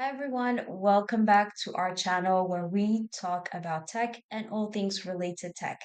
Hi everyone, welcome back to our channel where we talk about tech and all things related tech.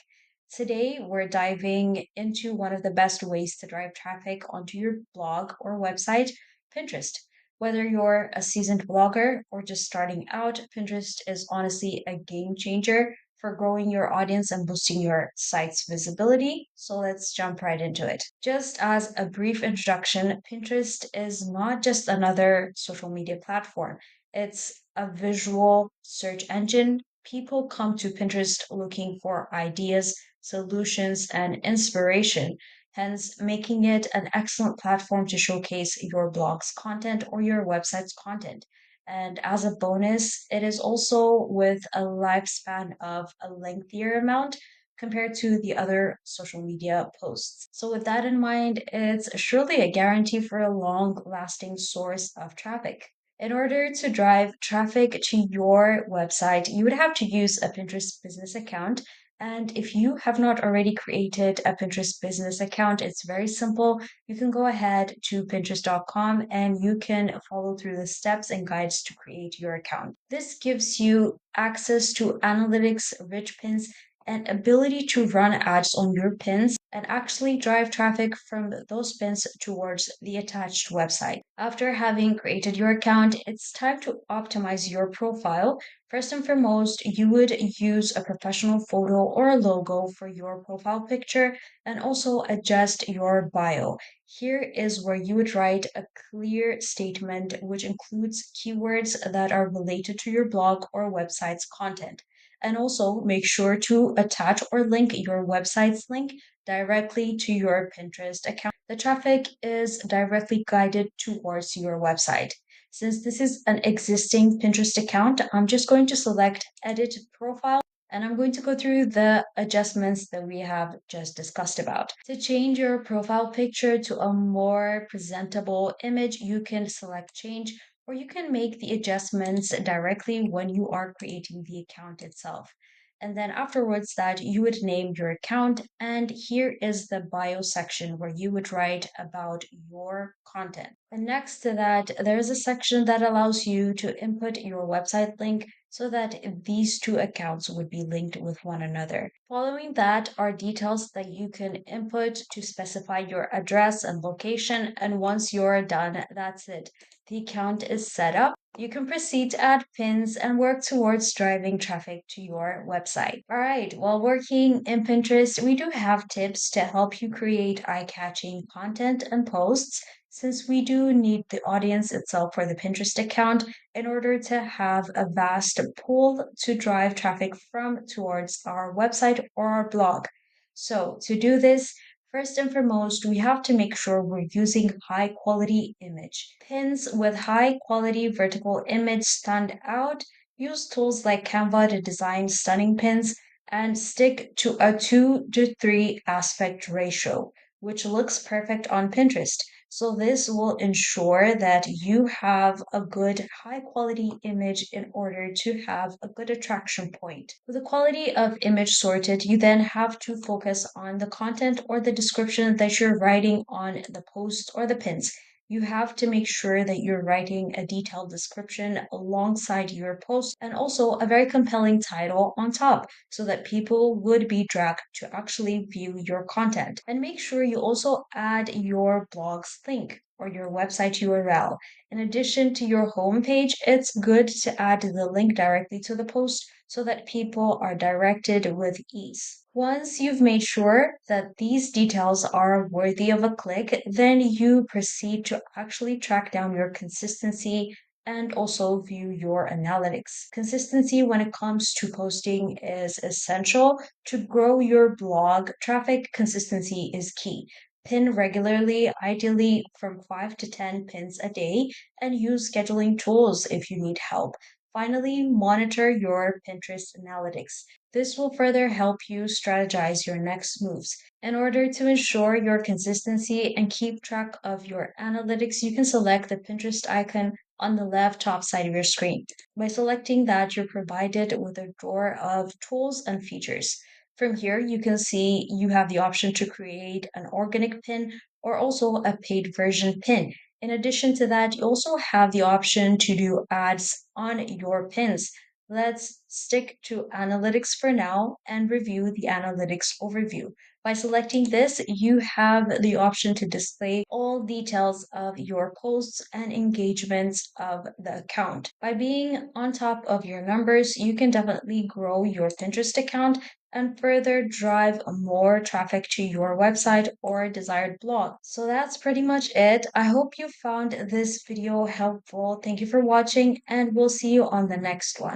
Today, we're diving into one of the best ways to drive traffic onto your blog or website, Pinterest. Whether you're a seasoned blogger or just starting out, Pinterest is honestly a game changer for growing your audience and boosting your site's visibility. So let's jump right into it. Just as a brief introduction, Pinterest is not just another social media platform. It's a visual search engine. People come to Pinterest looking for ideas, solutions, and inspiration, hence making it an excellent platform to showcase your blog's content or your website's content. And as a bonus, it is also with a lifespan of a lengthier amount compared to the other social media posts. So, with that in mind, it's surely a guarantee for a long lasting source of traffic. In order to drive traffic to your website, you would have to use a Pinterest business account. And if you have not already created a Pinterest business account, it's very simple. You can go ahead to pinterest.com and you can follow through the steps and guides to create your account. This gives you access to analytics, rich pins, and ability to run ads on your pins and actually drive traffic from those pins towards the attached website. After having created your account, it's time to optimize your profile. First and foremost, you would use a professional photo or a logo for your profile picture and also adjust your bio. Here is where you would write a clear statement which includes keywords that are related to your blog or website's content. And also make sure to attach or link your website's link directly to your Pinterest account. The traffic is directly guided towards your website. Since this is an existing Pinterest account, I'm just going to select Edit Profile and I'm going to go through the adjustments that we have just discussed about. To change your profile picture to a more presentable image, you can select Change or you can make the adjustments directly when you are creating the account itself. And then afterwards that you would name your account and here is the bio section where you would write about your content. And next to that, there's a section that allows you to input your website link so that these two accounts would be linked with one another. Following that are details that you can input to specify your address and location. And once you're done, that's it. The account is set up. You can proceed to add pins and work towards driving traffic to your website. All right, while working in Pinterest, we do have tips to help you create eye catching content and posts since we do need the audience itself for the Pinterest account in order to have a vast pool to drive traffic from towards our website or our blog. So, to do this, first and foremost, we have to make sure we're using high quality image. Pins with high quality vertical image stand out. Use tools like Canva to design stunning pins and stick to a 2 to 3 aspect ratio, which looks perfect on Pinterest. So this will ensure that you have a good high quality image in order to have a good attraction point. With the quality of image sorted, you then have to focus on the content or the description that you're writing on the post or the pins. You have to make sure that you're writing a detailed description alongside your post and also a very compelling title on top so that people would be dragged to actually view your content. And make sure you also add your blog's link or your website URL. In addition to your homepage, it's good to add the link directly to the post so that people are directed with ease. Once you've made sure that these details are worthy of a click, then you proceed to actually track down your consistency and also view your analytics. Consistency when it comes to posting is essential. To grow your blog traffic, consistency is key. Pin regularly, ideally from 5 to 10 pins a day, and use scheduling tools if you need help. Finally, monitor your Pinterest analytics. This will further help you strategize your next moves. In order to ensure your consistency and keep track of your analytics, you can select the Pinterest icon on the left top side of your screen. By selecting that, you're provided with a drawer of tools and features. From here, you can see you have the option to create an organic pin or also a paid version pin. In addition to that, you also have the option to do ads on your pins. Let's stick to analytics for now and review the analytics overview. By selecting this, you have the option to display all details of your posts and engagements of the account. By being on top of your numbers, you can definitely grow your Pinterest account and further drive more traffic to your website or desired blog. So that's pretty much it. I hope you found this video helpful. Thank you for watching, and we'll see you on the next one.